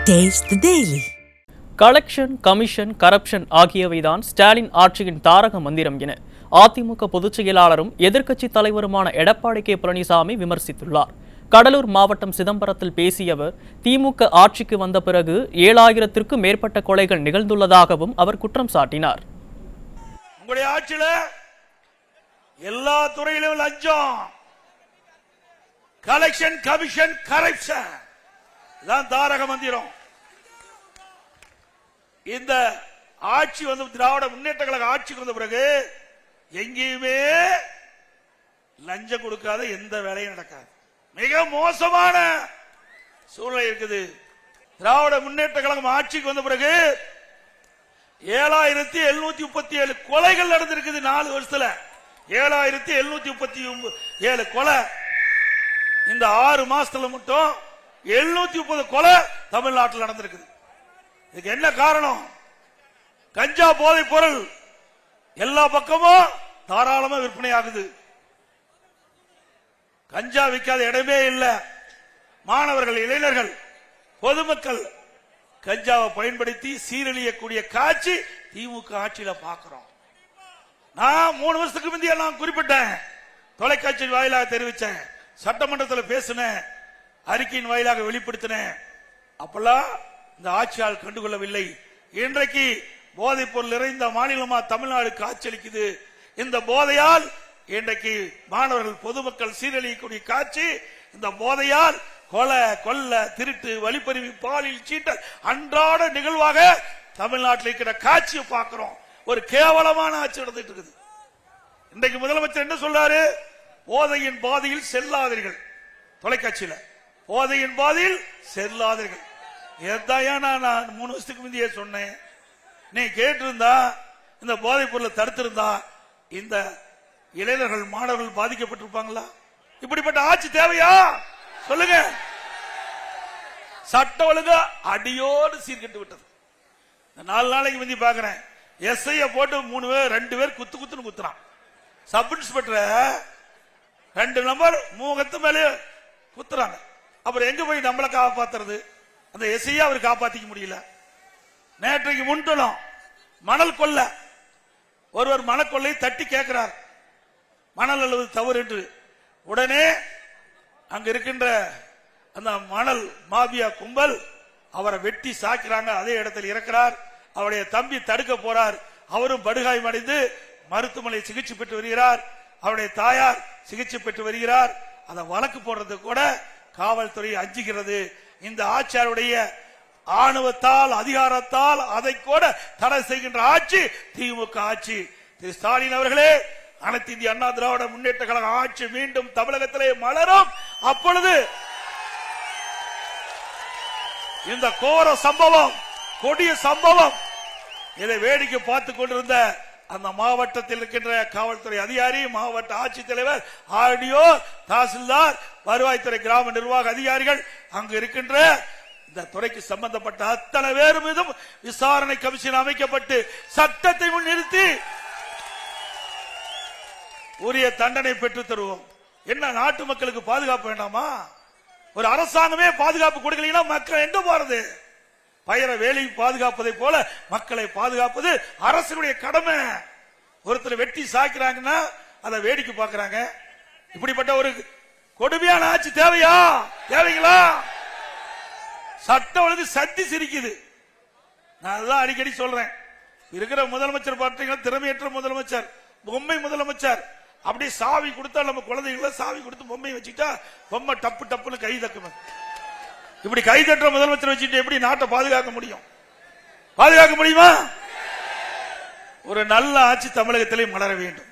Taste the Daily. Collection, commission, corruption ஆகியவைதான் ஸ்டாலின் ஆட்சியின் தாரக மந்திரம் என அதிமுக பொதுச் செயலாளரும் எதிர்க்கட்சித் தலைவருமான எடப்பாடி கே பழனிசாமி விமர்சித்துள்ளார். கடலூர் மாவட்டம் சிதம்பரத்தில் பேசிய அவர், திமுக ஆட்சிக்கு வந்த பிறகு 7000த்திற்கும் மேற்பட்ட கொலைகள் நிகழ்ந்துள்ளதாகவும் அவர் குற்றம் சாட்டினார். உங்களுடைய ஆட்சியில எல்லா துறையிலும் லஞ்சம், கலெக்ஷன், கமிஷன், கரப்ஷன் தான் தாரக மந்திரம். இந்த ஆட்சி வந்து திராவிட முன்னேற்ற கழக ஆட்சிக்கு வந்த பிறகு எங்கேயுமே லஞ்சம் கொடுக்காத எந்த வேலையும் நடக்காது. மிக மோசமான சூழ்நிலை இருக்குது. திராவிட முன்னேற்ற கழகம் ஆட்சிக்கு வந்த பிறகு 7737 கொலைகள் நடந்திருக்குது. 4 வருஷத்துல 7737 கொலை. இந்த 6 மாசத்துல மட்டும் 730 கொலை தமிழ்நாட்டில் நடந்திருக்குது. இதுக்கு என்ன காரணம்? கஞ்சா போதைப் பொருள் எல்லா பக்கமும் தாராளமா விற்பனை ஆகுது. கஞ்சா விற்காத இடமே இல்லை. மாணவர்கள், இளைஞர்கள், பொதுமக்கள் கஞ்சாவை பயன்படுத்தி சீரழியக்கூடிய காட்சி திமுக ஆட்சியில பார்க்கிறோம். நான் 3 வருஷத்துக்கு முந்தைய நான் குறிப்பிட்டேன், தொலைக்காட்சி வாயிலாக தெரிவிச்சேன், சட்டமன்றத்தில் பேசினேன், அறிக்கையின் வாயிலாக வெளிப்படுத்தினேன். அப்பெல்லாம் இந்த ஆட்சியால் கண்டுகொள்ளவில்லை. இன்றைக்கு போதைப் பொருள் நிறைந்த மாநிலமா தமிழ்நாடு காட்சியளிக்குது. இந்த போதையால் இன்றைக்கு மாணவர்கள், பொதுமக்கள் சீரழியக்கூடிய காட்சி, இந்த போதையால் கொலை, கொள்ள, திருட்டு, வழிப்பறிவு, பாலியல் சீட்டல் அன்றாட நிகழ்வாக தமிழ்நாட்டில் இருக்கிற காட்சியை பார்க்கிறோம். ஒரு கேவலமான ஆட்சி நடந்துட்டு இருக்குது. இன்றைக்கு முதலமைச்சர் என்ன சொல்றாரு? போதையின் பாதையில் செல்லாதீர்கள். தொலைக்காட்சியில போதையின் பாதையில் செல்லாதீர்கள். எதையா நான் 3 வருஷத்துக்கு முந்தையே சொன்னேன். நீ கேட்டிருந்தா, இந்த போதைப் பொருளை தடுத்திருந்தா இந்த இளைஞர்கள், மாணவர்கள் பாதிக்கப்பட்டிருப்பாங்களா? இப்படிப்பட்ட ஆட்சி தேவையா? சொல்லுங்க. சட்ட ஒழுங்கு அடியோடு சீர்கட்டு விட்டது. 4 நாளைக்கு முந்தி பாக்குறேன், எஸ்ஐ போட்டு 2 பேர் குத்துன்னு குத்துறான். சப் இன்ஸ்பெக்டர் 2 நம்பர் மூகத்து மேலே குத்துறாங்க. அப்புறம் எங்க போய் நம்மளை காப்பாத்துறது? அந்த எஸ்ஐயா அவர் காப்பாத்திக்க முடியல. நேற்றைக்கு முன்தினம் மணல் கொள்ள ஒருவர் மணக்கொள்ளை தட்டி கேட்கிறார், மணல் அல்லது தவறு என்று. உடனே அங்க இருக்கின்ற அந்த மணல் மாபியா கும்பல் அவரை வெட்டி சாக்கிறாங்க. அதே இடத்தில் இருக்கிறார். அவருடைய தம்பி தடுக்க போறார். அவரும் படுகாயமடைந்து மருத்துவமனை சிகிச்சை பெற்று வருகிறார். அவருடைய தாயார் சிகிச்சை பெற்று வருகிறார். அதை வழக்கு போடுறது கூட காவல்துறை அஞ்சுகிறது. இந்த ஆட்சியாருடைய ஆணவத்தால், அதிகாரத்தால் அதை கூட தடை செய்கின்ற ஆட்சி திமுக ஆட்சி. திரு ஸ்டாலின் அவர்களே, அனைத்து இந்திய அண்ணா திராவிட முன்னேற்ற கழக ஆட்சி மீண்டும் தமிழகத்திலே மலரும். அப்பொழுது இந்த கோர சம்பவம், கொடிய சம்பவம், இதை வேடிக்கை பார்த்துக் கொண்டிருந்த அந்த மாவட்டத்தில் இருக்கின்ற காவல்துறை அதிகாரி, மாவட்ட ஆட்சித்தலைவர், ஆர்டிஓ, தாசில்தார், வருவாய்த்துறை, கிராம நிர்வாக அதிகாரிகள், அங்கு இருக்கின்ற இந்த துறைக்கு சம்பந்தப்பட்ட அத்தனை பேர் மீதும் விசாரணை கமிஷன் அமைக்கப்பட்டு சட்டத்தை முன்னிறுத்தி உரிய தண்டனை பெற்று தருவோம். என்ன, நாட்டு மக்களுக்கு பாதுகாப்பு வேண்டாமா? ஒரு அரசாங்கமே பாதுகாப்பு கொடுக்கலீங்கன்னா மக்கள் எங்க போறது? பயிர வேலை பாதுகாப்பதை போல மக்களை பாதுகாப்பது அரசுடைய கடமை. ஒருத்தர் வெட்டி சாக்கிறாங்கன்னா அதை வேடிக்கை பார்க்கிறாங்க. இப்படிப்பட்ட ஒரு கொடுமையான ஆட்சி தேவையா? தேவைங்களா? சட்டம் ஒழுங்கு சத்தி சிரிக்குது. நான் அதுதான் அடிக்கடி சொல்றேன். இருக்கிற முதலமைச்சர் பார்த்தீங்கன்னா திறமையற்ற முதலமைச்சர், பொம்மை முதலமைச்சர். அப்படியே சாவி கொடுத்தா நம்ம குழந்தைகளை சாவி கொடுத்து பொம்மை வச்சுட்டா பொம்மை டப்பு டப்புன்னு கை தக்குமே. இப்படி கை தட்டுற முதலமைச்சர் வச்சுட்டு எப்படி நாட்டை பாதுகாக்க முடியும்? பாதுகாக்க முடியுமா? ஒரு நல்ல ஆட்சி தமிழகத்திலே மலர வேண்டும்.